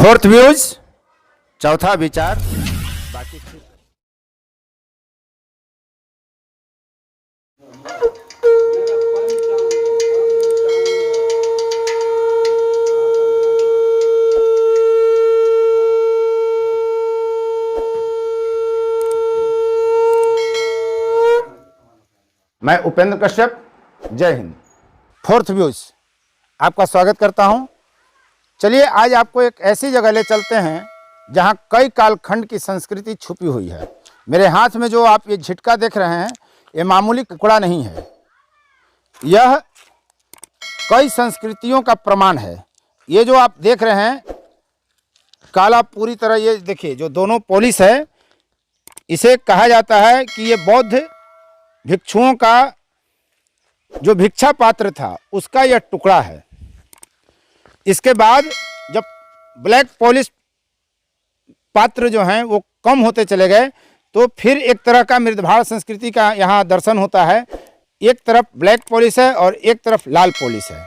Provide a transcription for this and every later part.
Fourth views, चौथा विचार। बाकी मैं उपेंद्र कश्यप, जय हिंद। फोर्थ व्यूज आपका स्वागत करता हूं। चलिए आज आपको एक ऐसी जगह ले चलते हैं जहां कई कालखंड की संस्कृति छुपी हुई है। मेरे हाथ में जो आप ये झिटका देख रहे हैं, ये मामूली टुकड़ा नहीं है, यह कई संस्कृतियों का प्रमाण है। ये जो आप देख रहे हैं काला पूरी तरह, ये देखिए जो दोनों पोलिस है, इसे कहा जाता है कि ये बौद्ध भिक्षुओं का जो भिक्षा पात्र था उसका यह टुकड़ा है। इसके बाद जब ब्लैक पॉलिश पात्र जो हैं वो कम होते चले गए तो फिर एक तरह का मृदभाव संस्कृति का यहाँ दर्शन होता है। एक तरफ ब्लैक पॉलिश है और एक तरफ लाल पॉलिश है।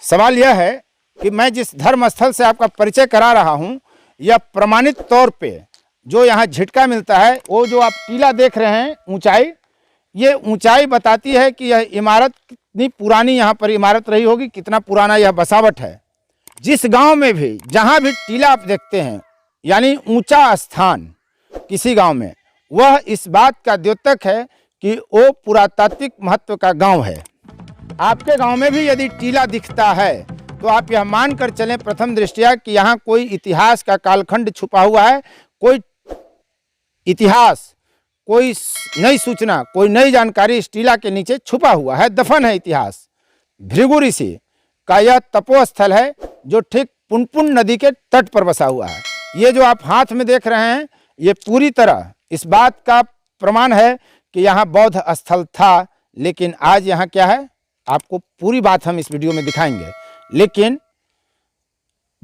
सवाल यह है कि मैं जिस धर्म स्थल से आपका परिचय करा रहा हूँ, यह प्रमाणित तौर पे जो यहाँ झिटका मिलता है, वो जो आप टीला देख रहे हैं ऊंचाई, ये ऊंचाई बताती है कि यह इमारत कितनी पुरानी यहाँ पर इमारत रही होगी, कितना पुराना यह बसावट है। जिस गांव में भी जहाँ भी टीला आप देखते हैं, यानी ऊंचा स्थान किसी गांव में, वह इस बात का द्योतक है कि वो पुरातात्विक महत्व का गांव है। आपके गांव में भी यदि टीला दिखता है तो आप यह मानकर चलें प्रथम दृष्टया कि यहाँ कोई इतिहास का कालखंड छुपा हुआ है, कोई इतिहास, कोई नई सूचना, कोई नई जानकारी इस टीला के नीचे छुपा हुआ है, दफन है इतिहास। भृगु ऋषि का यह तपोस्थल है जो ठीक पुनपुन नदी के तट पर बसा हुआ है। ये जो आप हाथ में देख रहे हैं, ये पूरी तरह इस बात का प्रमाण है कि यहाँ बौद्ध स्थल था। लेकिन आज यहाँ क्या है, आपको पूरी बात हम इस वीडियो में दिखाएंगे। लेकिन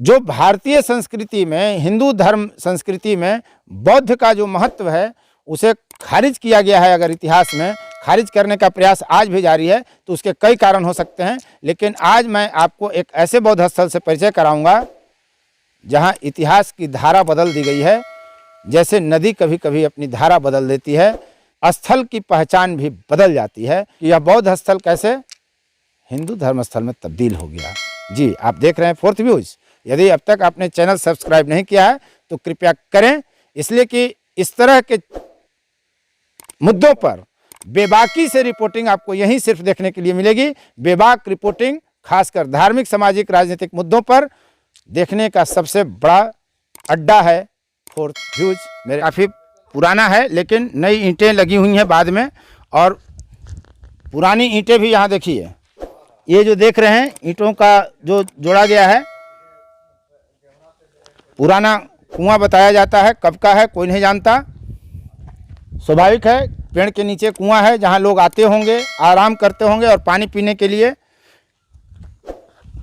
जो भारतीय संस्कृति में, हिंदू धर्म संस्कृति में बौद्ध का जो महत्व है, उसे खारिज किया गया है। अगर इतिहास में खारिज करने का प्रयास आज भी जारी है तो उसके कई कारण हो सकते हैं। लेकिन आज मैं आपको एक ऐसे बौद्ध स्थल से परिचय कराऊंगा जहां इतिहास की धारा बदल दी गई है। जैसे नदी कभी कभी अपनी धारा बदल देती है, स्थल की पहचान भी बदल जाती है कि यह बौद्ध स्थल कैसे हिंदू धर्म स्थल में तब्दील हो गया। जी, आप देख रहे हैं फोर्थ व्यूज। यदि अब तक आपने चैनल सब्सक्राइब नहीं किया है तो कृपया करें, इसलिए कि इस तरह के मुद्दों पर बेबाकी से रिपोर्टिंग आपको यहीं सिर्फ देखने के लिए मिलेगी। बेबाक रिपोर्टिंग खासकर धार्मिक, सामाजिक, राजनीतिक मुद्दों पर देखने का सबसे बड़ा अड्डा है फोर्थ व्यूज। मेरे काफ़ी पुराना है, लेकिन नई ईंटें लगी हुई हैं बाद में, और पुरानी ईंटें भी यहाँ देखिए। ये जो देख रहे हैं ईंटों का जो जोड़ा गया है, पुराना कुआं बताया जाता है। कब का है कोई नहीं जानता, स्वाभाविक है। पेड़ के नीचे कुआं है जहां लोग आते होंगे, आराम करते होंगे और पानी पीने के लिए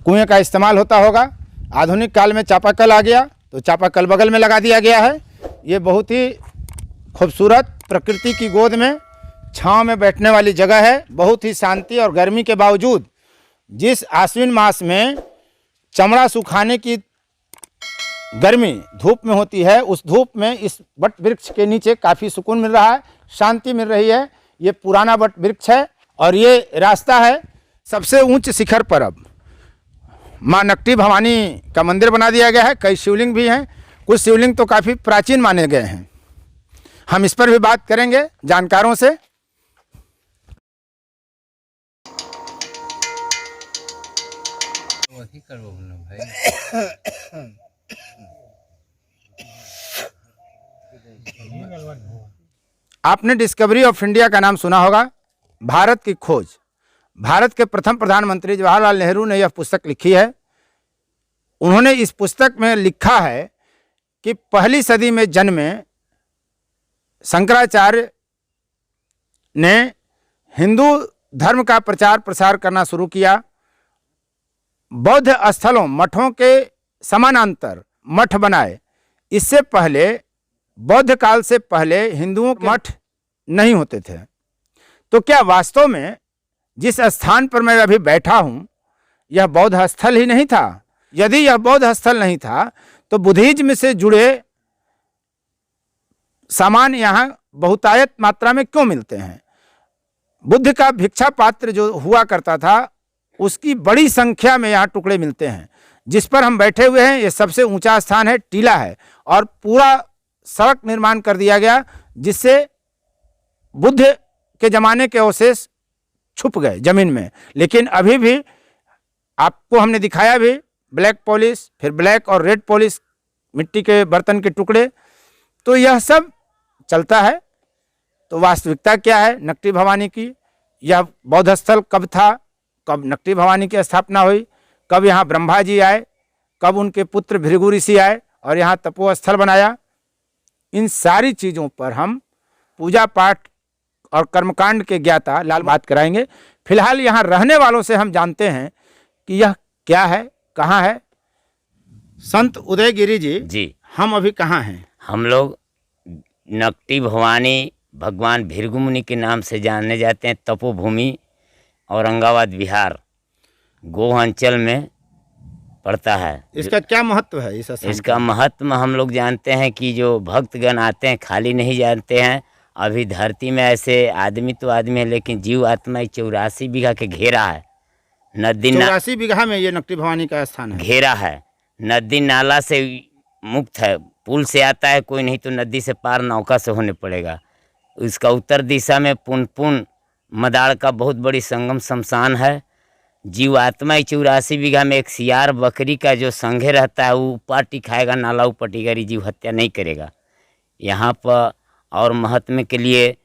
कुएं का इस्तेमाल होता होगा। आधुनिक काल में चापाकल आ गया तो चापाकल बगल में लगा दिया गया है। ये बहुत ही खूबसूरत प्रकृति की गोद में छांव में बैठने वाली जगह है। बहुत ही शांति और गर्मी के बावजूद, जिस आश्विन मास में चमड़ा सुखाने की गर्मी धूप में होती है, उस धूप में इस वट वृक्ष के नीचे काफ़ी सुकून मिल रहा है, शांति मिल रही है। ये पुराना वट वृक्ष है और ये रास्ता है सबसे ऊंच शिखर पर। अब माँ नकटी भवानी का मंदिर बना दिया गया है। कई शिवलिंग भी हैं, कुछ शिवलिंग तो काफ़ी प्राचीन माने गए हैं। हम इस पर भी बात करेंगे जानकारों से। आपने डिस्कवरी ऑफ इंडिया का नाम सुना होगा, भारत की खोज। भारत के प्रथम प्रधानमंत्री जवाहरलाल नेहरू ने यह पुस्तक लिखी है। उन्होंने इस पुस्तक में लिखा है कि पहली सदी में जन्मे शंकराचार्य ने हिंदू धर्म का प्रचार प्रसार करना शुरू किया। बौद्ध स्थलों, मठों के समानांतर मठ बनाए। इससे पहले, बौद्ध काल से पहले हिंदुओं के मठ नहीं होते थे। तो क्या वास्तव में जिस स्थान पर मैं अभी बैठा हूँ, यह बौद्ध स्थल ही नहीं था? यदि यह बौद्ध स्थल नहीं था तो बुद्धिज्म से जुड़े सामान यहाँ बहुतायत मात्रा में क्यों मिलते हैं? बुद्ध का भिक्षा पात्र जो हुआ करता था उसकी बड़ी संख्या में यहाँ टुकड़े मिलते हैं। जिस पर हम बैठे हुए हैं ये सबसे ऊंचा स्थान है, टीला है, और पूरा सड़क निर्माण कर दिया गया जिससे बुद्ध के जमाने के अवशेष छुप गए जमीन में। लेकिन अभी भी आपको हमने दिखाया भी ब्लैक पॉलिश, फिर ब्लैक और रेड पॉलिश, मिट्टी के बर्तन के टुकड़े, तो यह सब चलता है। तो वास्तविकता क्या है नकटी भवानी की? यह बौद्ध स्थल कब था, कब नकटी भवानी की स्थापना हुई, कब यहाँ ब्रह्मा जी आए, कब उनके पुत्र भृगु ऋषि आए और यहाँ तपोस्थल बनाया, इन सारी चीज़ों पर हम पूजा पाठ और कर्मकांड के ज्ञाता लाल बात कराएंगे। फिलहाल यहाँ रहने वालों से हम जानते हैं कि यह क्या है, कहाँ है। संत उदयगिरी जी, हम अभी कहाँ हैं? हम लोग नकटी भवानी भगवान भृगु मुनि के नाम से जाने जाते हैं। तपोभूमि औरंगाबाद बिहार गोह अंचल में पड़ता है। इसका क्या महत्व है? इसका महत्व हम लोग जानते हैं कि जो भक्तगण आते हैं खाली नहीं जानते हैं। अभी धरती में ऐसे आदमी तो आदमी है लेकिन जीव आत्मा 84 बीघा के घेरा है। नदी 84 बीघा में ये नकटी भवानी का स्थान है, घेरा है। नदी नाला से मुक्त है, पुल से आता है कोई, नहीं तो नदी से पार नौका से होने पड़ेगा। इसका उत्तर दिशा में पुनपुन मदार का बहुत बड़ी संगम शमशान है। जीव आत्मा 84 बीघा में एक सियार बकरी का जो संघे रहता है वो ऊपर खाएगा, नाला ऊपर टिकरी, जीव हत्या नहीं करेगा। यहाँ पर और महत्व के लिए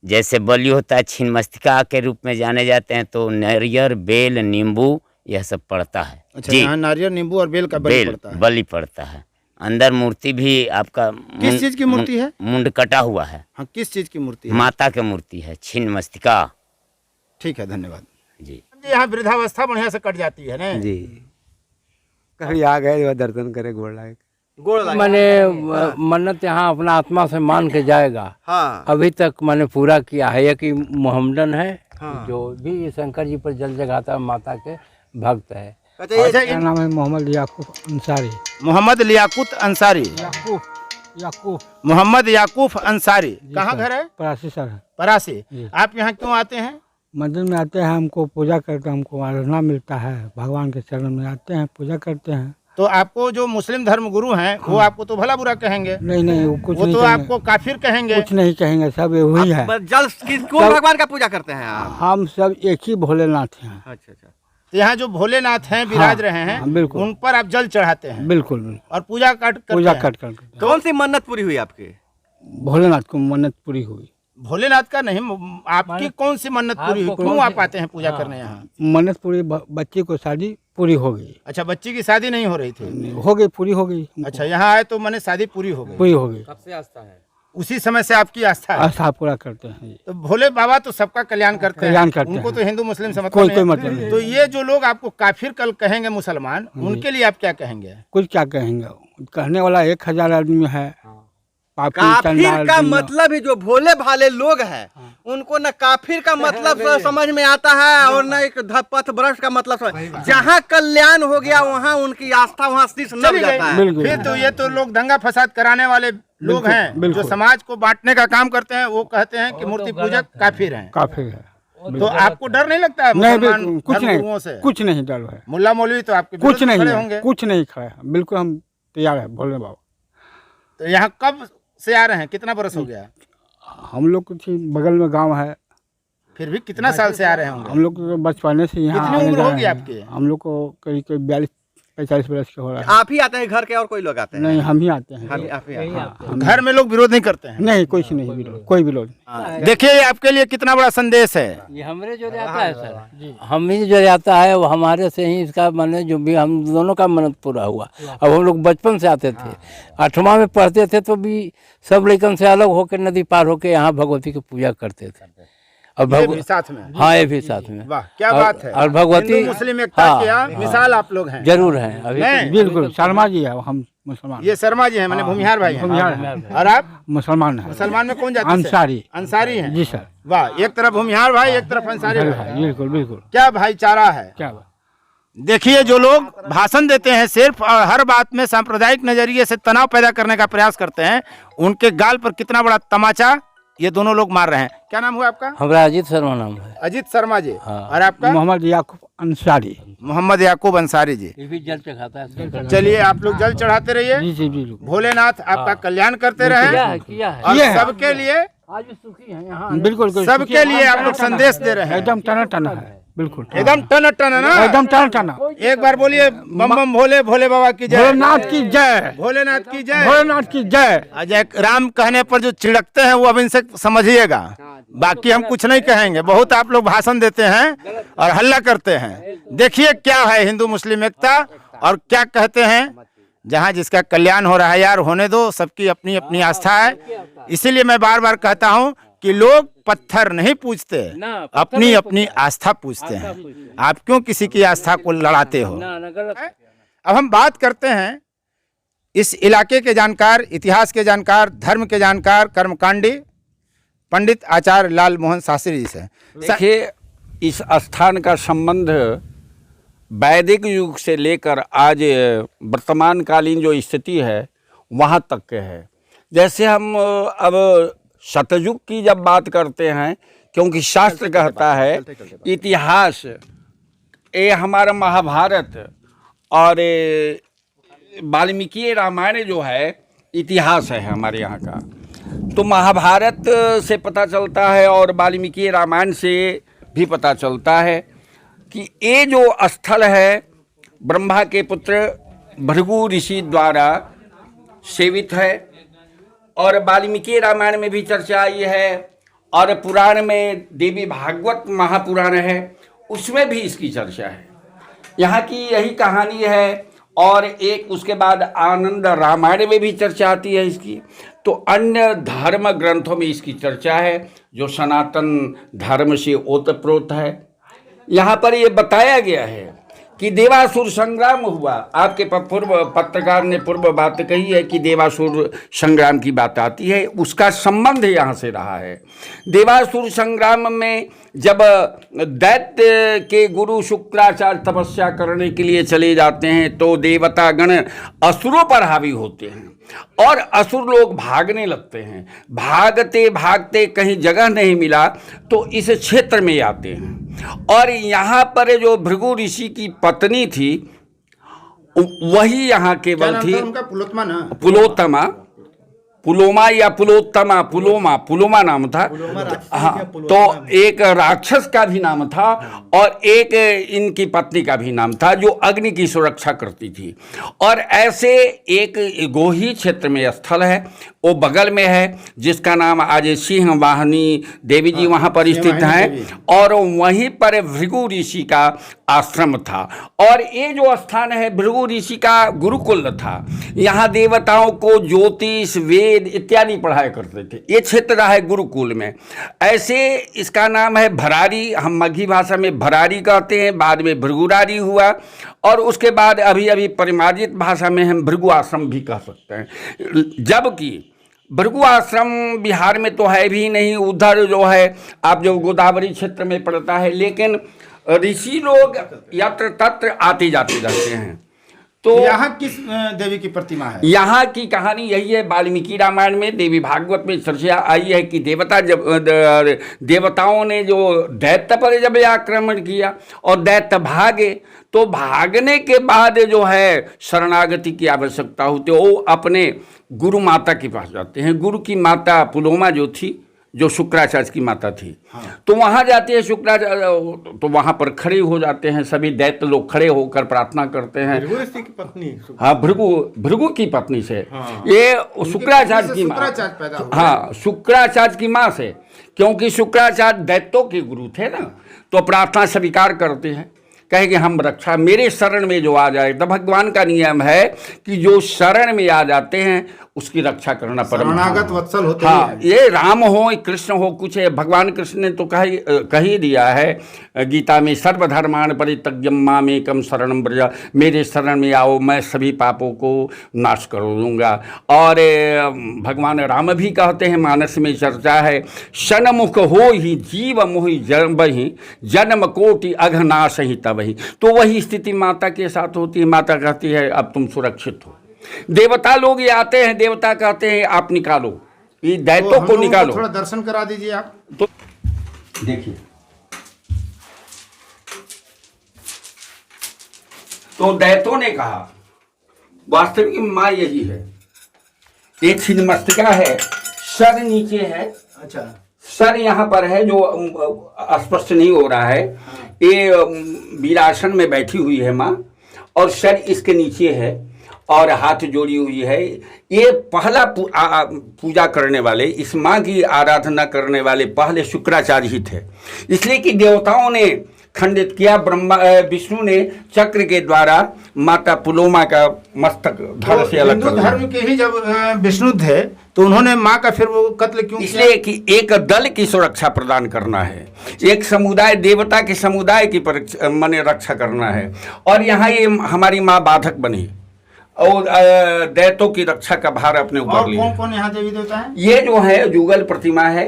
जैसे बलि होता है छिन्नमस्तिका के रूप में जाने जाते हैं, तो नारियल बेल नींबू यह सब पड़ता है। अच्छा, यहाँ नारियल नींबू और बेल का बलि पड़ता है। अंदर मूर्ति भी आपका किस चीज की मूर्ति है? मुंड कटा हुआ है। हाँ, किस चीज की मूर्ति है? माता की मूर्ति है, छिन्नमस्तिका। ठीक है, धन्यवाद जी। यहाँ वृद्धावस्था बढ़िया से कट जाती है ना जी। कभी आ गए दर्शन करे गोड़ लायक मैंने मन्नत यहाँ अपना आत्मा से मान के जाएगा। हाँ। अभी तक मैंने पूरा किया है। कि मोहम्मदन है, हाँ। जो भी शंकर जी पर जल जगाता है माता के भक्त है। अच्छा, क्या नाम है? मोहम्मद याकूब अंसारी। मोहम्मद लियाकुत अंसारी। याकूब मोहम्मद याकूब अंसारी। कहाँ घर है? परासी सर। परासी। आप यहाँ क्यों आते हैं? मंदिर में आते हैं, हमको पूजा करते हैं, हमको आराधना मिलता है, भगवान के चरण में आते हैं, पूजा करते हैं। तो आपको जो मुस्लिम धर्म गुरु हैं वो आपको तो भला बुरा कहेंगे? नहीं, वो कुछ नहीं तो कहेंगे। आपको काफिर कहेंगे? कुछ नहीं कहेंगे, सब वही है। कौन भगवान का पूजा करते हैं आप? हम सब एक ही भोलेनाथ हैं। अच्छा। तो यहाँ जो भोलेनाथ हैं विराज रहे हैं, हाँ, बिल्कुल। उन पर आप जल चढ़ाते हैं? बिल्कुल। और पूजा करते हैं? कौन सी मन्नत पूरी हुई आपकी? भोलेनाथ को मन्नत पूरी हुई। भोलेनाथ का नहीं, आपकी कौन सी मन्नत पूरी हुई? क्यों आप आते हैं पूजा करने यहाँ? मन्नत पूरी, बच्ची को शादी पूरी हो गई। अच्छा, बच्ची की शादी नहीं हो रही थी? हो गई, पूरी हो गई। अच्छा, यहाँ आए तो मैंने शादी पूरी हो गई? पूरी हो गई। सबसे आस्था है, उसी समय से आपकी आस्था है? आस्था पूरा करते हैं। तो भोले बाबा तो सबका कल्याण करते हैं, उनको तो हिंदू मुस्लिम से मतलब कोई मतलब नहीं। तो ये जो लोग आपको काफिर कल कहेंगे मुसलमान, उनके लिए आप क्या कहेंगे? कुछ क्या कहेंगे, कहने वाला 1000 आदमी है। काफिर का मतलब ही जो भोले भाले लोग हैं उनको न काफिर का मतलब समझ में आता है और न एक पथ भ्रष्ट का मतलब। जहाँ कल्याण हो गया वहाँ उनकी आस्था वहाँ शीश नब जाता है। फिर तो ये तो लोग दंगा फसाद कराने वाले लोग हैं जो समाज को बांटने का काम करते हैं। वो कहते हैं कि मूर्ति पूजक काफिर हैं। काफिर है। तो आपको डर नहीं लगता है? नहीं, कुछ नहीं डर है। मुल्ला मौलवी तो आपके कुछ नहीं होंगे? कुछ नहीं खड़े हैं, बिल्कुल हम तैयार है भोले बाबा। तो यहाँ कब से आ रहे हैं? कितना बरस हो गया? हम लोग कुछ बगल में गांव है। फिर भी कितना साल से आ रहे होंगे? हम लोग बचपने से यहाँ। कितनी उम्र होगी आपकी? हम लोग को करीब 42-45 वर्ष के हो रहा है। आप ही आते हैं घर के और कोई लोग आते हैं? नहीं, हम ही आते हैं। घर में लोग विरोध नहीं करते हैं? नहीं, कुछ नहीं विरोध, कोई विरोध। देखिए ये आपके लिए कितना बड़ा संदेश है। ये हमरे जो आता है सर, हम ही जो आता है वो हमारे से ही इसका माने जो भी हम दोनों का मन्नत पूरा हुआ। अब हम लोग बचपन से आते थे, 8वां में पढ़ते थे तो भी सब लेकिन से अलग होकर नदी पार होकर यहाँ भगवती की पूजा करते थे। और साथ में? हाँ, ये भी साथ में। वाह, क्या बात है। और भगवती मुस्लिम एकता की मिसाल आप लोग हैं। जरूर हैं अभी। बिल्कुल, शर्मा जी है, हम मुसलमान। ये शर्मा जी हैं, मैंने भूमिहार भाई हैं। और आप? मुसलमान है। मुसलमान में कौन जाति? अंसारी। अंसारी हैं जी सर। वाह, एक तरफ भूमिहार भाई, एक तरफ अंसारी भाई। बिल्कुल बिल्कुल। क्या भाईचारा है। क्या देखिए, जो लोग भाषण देते हैं सिर्फ और हर बात में सांप्रदायिक नजरिए से तनाव पैदा करने का प्रयास करते हैं, उनके गाल पर कितना बड़ा तमाचा ये दोनों लोग मार रहे हैं। क्या नाम हुआ आपका? हमारा अजीत शर्मा नाम है। अजीत शर्मा जी। हाँ। और आपका? मोहम्मद याकूब अंसारी। मोहम्मद याकूब अंसारी जी। ये भी जल चढ़ाता है। चलिए, आप लोग जल चढ़ाते रहिए। जी जी जी भोलेनाथ आपका कल्याण करते रहे किया है। और ये है। सबके लिए आज भी सुखी है यहाँ। बिल्कुल सबके लिए आप लोग संदेश दे रहे हैं। एकदम टना टना है, बिल्कुल एकदम टन टन है ना? एकदम टना टना। एक बार बोलिए बम बम भोले, भोले बाबा की जय, भोलेनाथ की जय, भोलेनाथ की जय, भोलेनाथ की जय। अजय राम कहने पर जो चिढ़कते हैं वो अब इनसे समझिएगा, बाकी हम कुछ नहीं कहेंगे। बहुत आप लोग भाषण देते हैं और हल्ला करते हैं। देखिए क्या है हिंदू मुस्लिम एकता और क्या कहते हैं, जहाँ जिसका कल्याण हो रहा है यार होने दो, सबकी अपनी अपनी आस्था है। इसीलिए मैं बार बार कहता हूँ कि लोग पत्थर नहीं पूजते, अपनी अपनी आस्था पूजते हैं। आप क्यों किसी की आस्था को लड़ाते हो? अब हम बात करते हैं इस इलाके के जानकार, इतिहास के जानकार, धर्म के जानकार, कर्मकांडी पंडित आचार्य लाल मोहन शास्त्री जी से। देखिए, इस स्थान का संबंध वैदिक युग से लेकर आज वर्तमान कालीन जो स्थिति है वहाँ तक के है। जैसे हम अब सतयुग की जब बात करते हैं, क्योंकि शास्त्र कहता है इतिहास, ये हमारा महाभारत और वाल्मीकि रामायण जो है इतिहास है हमारे यहाँ का। तो महाभारत से पता चलता है और वाल्मीकि रामायण से भी पता चलता है कि ये जो स्थल है ब्रह्मा के पुत्र भृगु ऋषि द्वारा सेवित है। और वाल्मीकि रामायण में भी चर्चा आई है और पुराण में देवी भागवत महापुराण है, उसमें भी इसकी चर्चा है। यहाँ की यही कहानी है। और एक उसके बाद आनंद रामायण में भी चर्चा आती है इसकी। तो अन्य धर्म ग्रंथों में इसकी चर्चा है जो सनातन धर्म से ओतप्रोत है। यहाँ पर ये बताया गया है कि देवासुर संग्राम हुआ। आपके पूर्व पत्रकार ने पूर्व बात कही है कि देवासुर संग्राम की बात आती है, उसका संबंध यहाँ से रहा है। देवासुर संग्राम में जब दैत्य के गुरु शुक्राचार्य तपस्या करने के लिए चले जाते हैं तो देवतागण असुरों पर हावी होते हैं और असुर लोग भागने लगते हैं। भागते भागते कहीं जगह नहीं मिला तो इस क्षेत्र में आते हैं और यहाँ पर जो भृगु ऋषि की पत्नी थी वही यहाँ केवल थी, पुलोत्तमा, पुलोमा या पुलोत्तमा, पुलोमा नाम था। हाँ, तो एक राक्षस का भी नाम था और एक इनकी पत्नी का भी नाम था जो अग्नि की सुरक्षा करती थी। और ऐसे एक गोही क्षेत्र में स्थल है, वो बगल में है, जिसका नाम आज सिंह वाहिनी देवी जी वहाँ पर स्थित हैं और वहीं पर भृगु ऋषि का आश्रम था। और ये जो स्थान है भृगु ऋषि का गुरुकुल था। यहाँ देवताओं को ज्योतिष वेद इत्यादि पढ़ाया करते थे। ये क्षेत्र रहा है गुरुकुल में। ऐसे इसका नाम है भरारी, हम मगही भाषा में भरारी कहते हैं, बाद में भृगुरारी हुआ और उसके बाद अभी अभी परिमार्जित भाषा में हम भृगु आश्रम भी कह सकते हैं। जबकि भृगु आश्रम बिहार में तो है भी नहीं, उधर जो है आप जो गोदावरी क्षेत्र में पड़ता है, लेकिन ऋषि लोग यत्र तत्र आते जाते रहते हैं। तो यहाँ किस देवी की प्रतिमा है? यहाँ की कहानी यही है, वाल्मीकि रामायण में देवी भागवत में चर्चा आई है कि देवताओं ने जो दैत्य पर जब आक्रमण किया और दैत्य भागे तो भागने के बाद जो है शरणागति की आवश्यकता होती है, वो अपने गुरु माता के पास जाते हैं। गुरु की माता पुलोमा जो थी, जो शुक्राचार्य की माता थी, तो वहाँ जाते हैं शुक्राचार्य, तो वहाँ पर खड़े हो जाते हैं सभी दैत्य लोग, खड़े होकर प्रार्थना करते हैं। भृगु की पत्नी, हाँ, भृगु की पत्नी से, ये शुक्राचार्य की माँ, हाँ, शुक्राचार्य की माँ से, क्योंकि शुक्राचार्य दैत्यों के गुरु थे ना, तो प्रार्थना स्वीकार करते हैं, कहे कि हम रक्षा, मेरे शरण में जो आ जाए। तो भगवान का नियम है कि जो शरण में आ जाते हैं उसकी रक्षा करना परम शरणागत वत्सल होते हाँ, हैं। ये राम हो कृष्ण हो कुछ है, भगवान कृष्ण ने तो कह ही दिया है गीता में, सर्वधर्मान् परित्यज्य मामेकं शरणं व्रज, मेरे शरण में आओ मैं सभी पापों को नाश कर दूंगा। और भगवान राम भी कहते हैं, मानस में चर्चा है, शनमुख हो ही जीव मोहि जन्महि, जन्म कोटि अघनाश ही तबहि। तो वही स्थिति माता के साथ होती है। माता कहती है अब तुम सुरक्षित हो। देवता लोग ये आते हैं, देवता कहते हैं आप निकालो, ये दैत्यों को निकालो। थोड़ा दर्शन करा दीजिए आप। तो देखिए, तो दैत्यों ने कहा वास्तविक माँ यही है, ये छिन्नमस्तिका है, सर नीचे है, अच्छा, सर यहाँ पर है जो स्पष्ट नहीं हो रहा है। ये वीरासन में बैठी हुई है माँ, और सर इसके नीचे है और हाथ जोड़ी हुई है। ये पहला पूजा करने वाले, इस माँ की आराधना करने वाले पहले शुक्राचार्य ही थे, इसलिए कि देवताओं ने खंडित किया, ब्रह्मा विष्णु ने चक्र के द्वारा माता पुलोमा का मस्तक धड़ से अलग कर हिंदू दिया। धर्म के ही जब विष्णु थे तो उन्होंने माँ का फिर वो कत्ल क्यों किया? इसलिए कि एक दल की सुरक्षा प्रदान करना है, एक समुदाय, देवता के समुदाय की माने रक्षा करना है। और यहाँ ये हमारी माँ बाधक बनी और दैत्यों की रक्षा का भार अपने ऊपर और लिया। कौन कौन यहाँ देवी देवता है? ये जो है जुगल प्रतिमा है,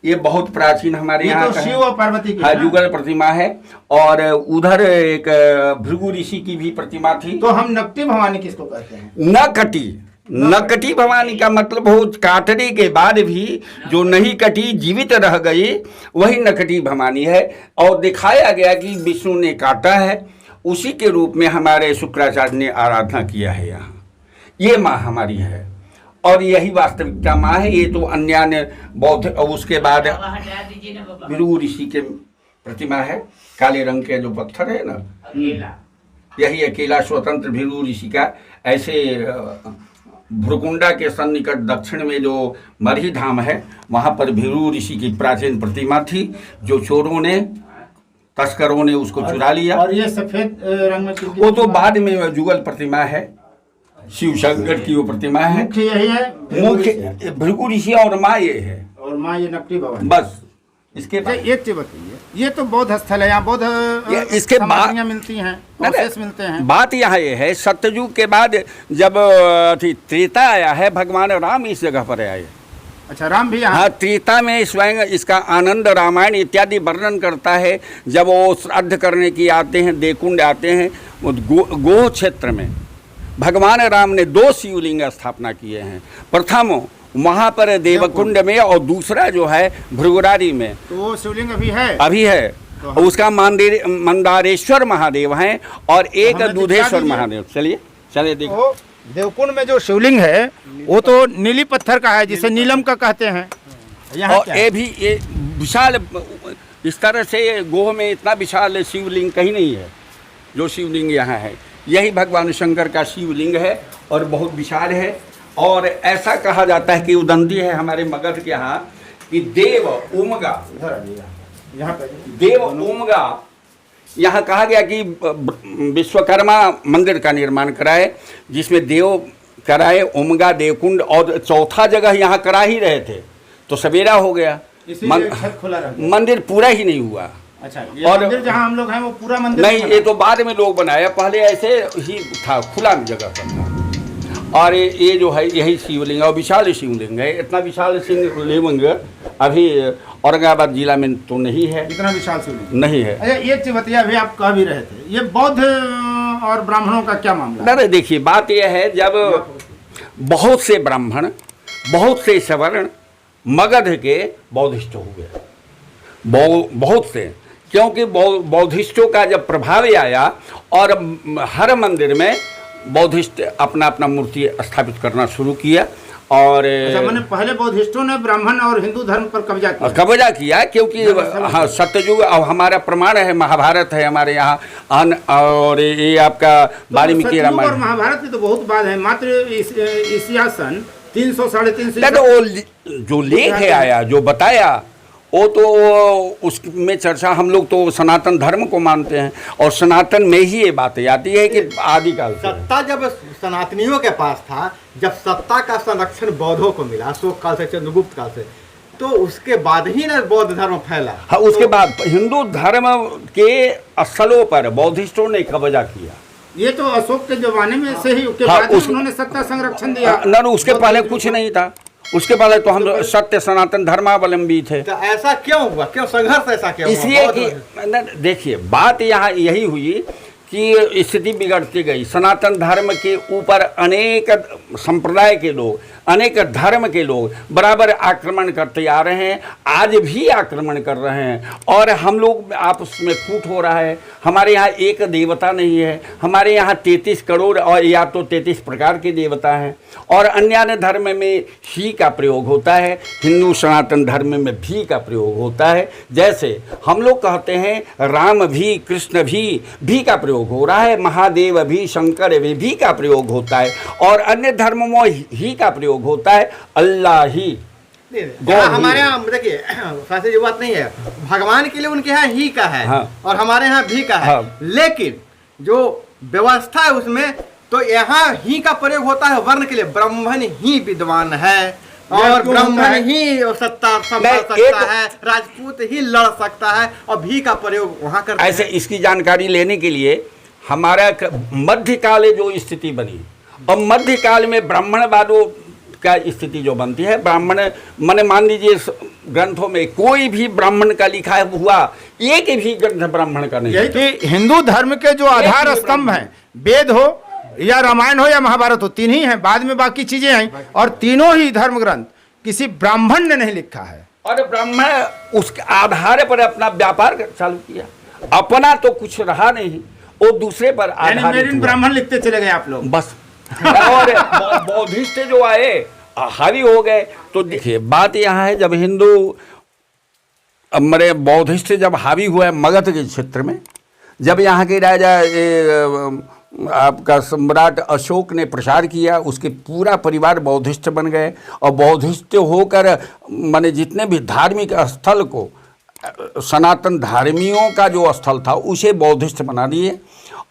ये बहुत प्राचीन हमारे ये यहाँ तो का शिव और पार्वती की हाँ, है ना? जुगल प्रतिमा है। और उधर एक भृगु ऋषि की भी प्रतिमा थी। तो हम नकटी भवानी किसको कहते हैं? नकटी भवानी का मतलब हो काटने के बाद भी जो नहीं कटी, जीवित रह गई, वही नकटी भवानी है। और दिखाया गया कि विष्णु ने काटा है, उसी के रूप में हमारे शुक्राचार्य ने आराधना किया है। यहाँ ये माँ हमारी है और यही वास्तविकता माँ है। ये तो अन्य बौद्ध, और उसके बाद भृगु ऋषि के प्रतिमा है, काले रंग के जो पत्थर है ना, यही अकेला स्वतंत्र भृगु ऋषि का। ऐसे भ्रुकुंडा के सन्निकट दक्षिण में जो मरही धाम है, वहाँ पर भृगु ऋषि की प्राचीन प्रतिमा थी, जो चोरों ने, तस्करों ने उसको चुरा लिया। और ये सफेद रंग में वो तो बाद में जुगल प्रतिमा है, शिव शंकर की वो प्रतिमा है। मुख्य यही है, मुख्य भृगु ऋषि और माँ ये है, और माँ ये नकटी भवानी। बस इसके बाद एक चीज बताइए, ये तो बौद्ध स्थल है, यहाँ बौद्ध इसके सामग्रियाँ मिलती हैं, अवशेष मिलते हैं। बात यहाँ ये है, सत्ययुग के बाद जब त्रेता आया है, भगवान राम इस जगह पर आए। अच्छा, राम भी यहाँ? हाँ, त्रेता में स्वयं इसका आनंद रामायण इत्यादि वर्णन करता है। जब वो श्राद्ध करने की आते हैं, देकुंड आते हैं, गोह क्षेत्र में भगवान राम ने 2 शिवलिंग स्थापना किए हैं। प्रथम वहाँ पर देवकुंड में, और दूसरा जो है भृगुरारी में। तो वो शिवलिंग अभी है? और उसका मंदारेश्वर महादेव हैं और एक हमें दूधेश्वर दिखा महादेव। चलिए देखो। तो देवकुंड में जो शिवलिंग है वो तो नीली पत्थर का है, जिसे नीलम का कहते हैं। यहाँ और क्या ये है? भी ये विशाल, इस तरह से गोह में इतना विशाल शिवलिंग कहीं नहीं है जो शिवलिंग यहाँ है। यही भगवान शंकर का शिवलिंग है और बहुत विशाल है। और ऐसा कहा जाता है कि उदंती है हमारे मगध के यहाँ कि देव ओमगा, यहाँ पे देव ओमगा, यहाँ कहा गया कि विश्वकर्मा मंदिर का निर्माण कराए, जिसमें देव कराए, ओमगा, देवकुंड, और चौथा जगह यहाँ करा ही रहे थे, तो सवेरा हो गया, इसीलिए छत खुला रह गया। मंदिर पूरा ही नहीं हुआ। अच्छा, ये और मंदिर जहाँ हम लोग हैं वो पूरा मंदिर नहीं, बना? ये तो बाद में लोग बनाया, पहले ऐसे ही था, खुला जगह पर था। और ये जो है यही शिवलिंग और विशाल शिवलिंग है। इतना विशाल शिवलिंग अभी औरंगाबाद जिला में तो नहीं है, इतना विशाल शिवलिंग नहीं है। अच्छा, एक चीज बताइए, अभी आप कह भी रहे थे, ये बौद्ध और ब्राह्मणों का क्या मामला है? अरे देखिए, बात यह है, जब बहुत से ब्राह्मण, बहुत से सवर्ण मगध के बौद्धिस्ट हो गए, बहुत से, क्योंकि बौद्धिस्टों का जब प्रभाव आया और हर मंदिर में बौद्धिस्ट अपना अपना मूर्ति स्थापित करना शुरू किया। और अच्छा, मैंने पहले बौद्धिस्टों ने ब्राह्मण और हिंदू धर्म पर कब्जा किया, क्योंकि हाँ, सत्ययुग अब हमारा प्रमाण है, महाभारत है हमारे यहाँ, और ये आपका वाल्मीकि रामायण और महाभारत की तो बहुत बात है, मात्र ईसा सन 300 साढ़े 300 वो जो लेख है आया, जो बताया, वो तो उसमें चर्चा, हम लोग तो सनातन धर्म को मानते हैं और सनातन में ही ये बातें आती है कि आदिकाल से सत्ता जब सनातनियों के पास था, जब सत्ता का संरक्षण बौद्धों को मिला अशोक काल से, चंद्रगुप्त काल से, तो उसके बाद ही ना बौद्ध धर्म फैला। हाँ, उसके बाद हिंदू धर्म के स्थलों पर बौद्धिस्टों ने कब्जा किया। ये तो अशोक के जमाने में से ही के बाद ही उन्होंने सत्ता संरक्षण दिया। न उसके पहले कुछ नहीं था, उसके पहले तो हम सत्य सनातन धर्मावलंबी थे। तो ऐसा क्यों हुआ, क्यों संघर्ष ऐसा क्यों हुआ? इसलिए कि देखिए बात यहाँ यही हुई कि स्थिति बिगड़ती गई। सनातन धर्म के ऊपर अनेक संप्रदाय के लोग, अनेक धर्म के लोग बराबर आक्रमण करते आ रहे हैं, आज भी आक्रमण कर रहे हैं और हम लोग आपस में फूट हो रहा है। हमारे यहाँ एक देवता नहीं है, हमारे यहाँ 33 करोड़ और या तो 33 प्रकार के देवता हैं और अन्य धर्म में ही का प्रयोग होता है, हिंदू सनातन धर्म में भी का प्रयोग होता है। जैसे हम लोग कहते हैं राम भी, कृष्ण भी का प्रयोग हो रहा है, महादेव भी, शंकर भी का प्रयोग होता है और अन्य धर्मों में ही का प्रयोग होता है, अल्लाह ही। हमारे यहाँ देखिए शास्त्री जी बात नहीं है, भगवान के लिए उनके यहाँ ही का है। हाँ। और हमारे यहाँ भी का है। हाँ। लेकिन जो व्यवस्था है उसमें तो यहाँ ही का प्रयोग होता है वर्ण के लिए, ब्राह्मण ही विद्वान है और ब्राह्मण ही सत्ता संभाल सकता है, राजपूत ही लड़ सकता है और भी का प्रयोग वहाँ करते हैं। ऐसे इसकी जानकारी लेने के लिए हमारा मध्यकाल जो स्थिति बनी और मध्यकाल में ब्राह्मणवादों का स्थिति जो बनती है, ब्राह्मण माने मान लीजिए ग्रंथों में कोई भी ब्राह्मण का लिखा हुआ एक भी ग्रंथ ब्राह्मण का नहीं। यही कि हिंदू धर्म के जो आधार स्तंभ हैं, वेद हो या रामायण हो या महाभारत हो, तीन ही हैं, बाद में बाकी चीजें हैं और तीनों ही धर्म ग्रंथ किसी ब्राह्मण ने नहीं लिखा है। और ब्राह्मण उसके आधार पर अपना व्यापार चालू किया, अपना तो कुछ रहा नहीं, वो दूसरे पर आधारित ब्राह्मण लिखते चले गए आप लोग बस। और बौद्धिस्ट जो आए हावी हो गए। तो देखिए बात यहाँ है, जब हिंदू मेरे बौद्धिस्ट जब हावी हुआ मगध के क्षेत्र में, जब यहाँ के राजा आपका सम्राट अशोक ने प्रचार किया, उसके पूरा परिवार बौद्धिस्ट बन गए और बौद्धिस्ट होकर माने जितने भी धार्मिक स्थल को सनातन धर्मियों का जो स्थल था उसे बौद्धिस्ट बना दिए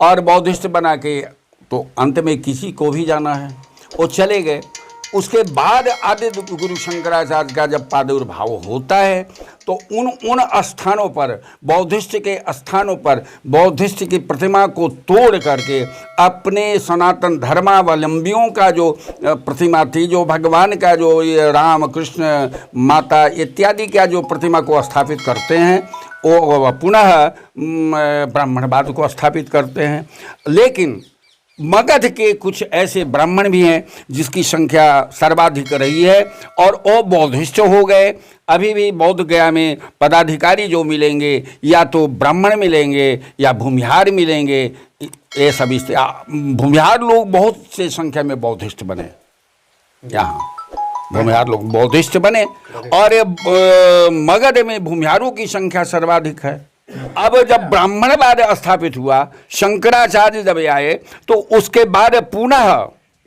और बौद्धिस्ट बना के तो अंत में किसी को भी जाना है वो चले गए। उसके बाद आदि गुरु शंकराचार्य का जब प्रादुर्भाव होता है तो उन स्थानों पर बौद्धिस्ट के स्थानों पर बौद्धिस्ट की प्रतिमा को तोड़ करके अपने सनातन धर्मावलंबियों का जो प्रतिमा थी, जो भगवान का जो ये राम कृष्ण माता इत्यादि का जो प्रतिमा को स्थापित करते हैं, वो पुनः ब्राह्मणवाद को स्थापित करते हैं। लेकिन मगध के कुछ ऐसे ब्राह्मण भी हैं जिसकी संख्या सर्वाधिक रही है और वो बौद्धिस्ट हो गए। अभी भी बोध गया में पदाधिकारी जो मिलेंगे या तो ब्राह्मण मिलेंगे या भूमिहार मिलेंगे, ये सभी भूमिहार लोग बहुत से संख्या में बौद्धिस्ट बने, यहाँ भूमिहार लोग बौद्धिस्ट बने और मगध में भूमिहारों की संख्या सर्वाधिक है। अब जब ब्राह्मणवाद स्थापित हुआ, शंकराचार्य जब आए, तो उसके बाद पुनः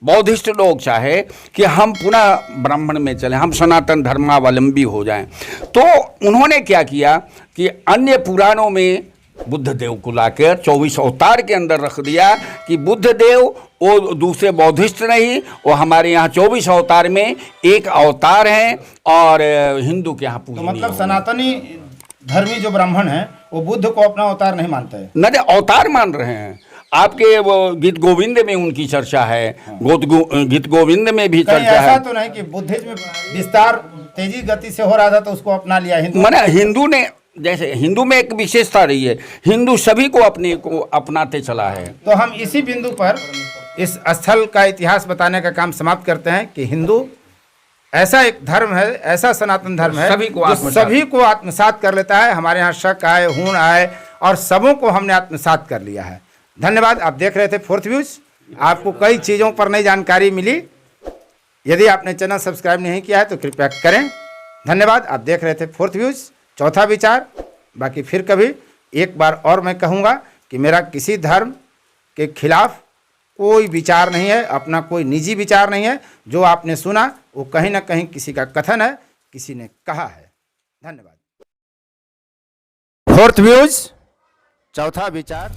बौद्धिस्ट लोग चाहे कि हम पुनः ब्राह्मण में चलें, हम सनातन धर्मावलंबी हो जाएं, तो उन्होंने क्या किया कि अन्य पुराणों में बुद्ध देव को लाकर 24 अवतार के अंदर रख दिया कि बुद्ध देव वो दूसरे बौद्धिस्ट नहीं, वो हमारे यहाँ 24 अवतार में एक अवतार हैं और हिंदू के यहाँ पूजनीय। तो मतलब सनातनी धर्मी जो ब्राह्मण हैं वो बुद्ध को अपना अवतार नहीं मानते हैं, नहीं अवतार मान रहे हैं। आपके वो गीत गोविंद में उनकी चर्चा है, गीत गोविंद में भी चर्चा है। ऐसा तो नहीं कि बुद्धिज्म विस्तार तेजी गति से हो रहा था तो उसको अपना लिया हिंदू, माने हिंदू ने, जैसे हिंदू में एक विशेषता रही है, हिंदू सभी को अपने को अपनाते चला है। तो हम इसी बिंदु पर इस स्थल का इतिहास बताने का काम समाप्त करते हैं कि हिंदू ऐसा एक धर्म है, ऐसा सनातन धर्म है सभी को आत्मसात कर लेता है। हमारे यहाँ शक आए, हूण आए और सबों को हमने आत्मसात कर लिया है। धन्यवाद। आप देख रहे थे फोर्थ व्यूज। आपको कई चीज़ों पर नई जानकारी मिली। यदि आपने चैनल सब्सक्राइब नहीं किया है तो कृपया करें। धन्यवाद। आप देख रहे थे फोर्थ व्यूज, चौथा विचार। बाकी फिर कभी एक बार और मैं कहूँगा कि मेरा किसी धर्म के खिलाफ कोई विचार नहीं है, अपना कोई निजी विचार नहीं है। जो आपने सुना वो कहीं ना कहीं किसी का कथन है, किसी ने कहा है। धन्यवाद। फोर्थ व्यूज, चौथा विचार।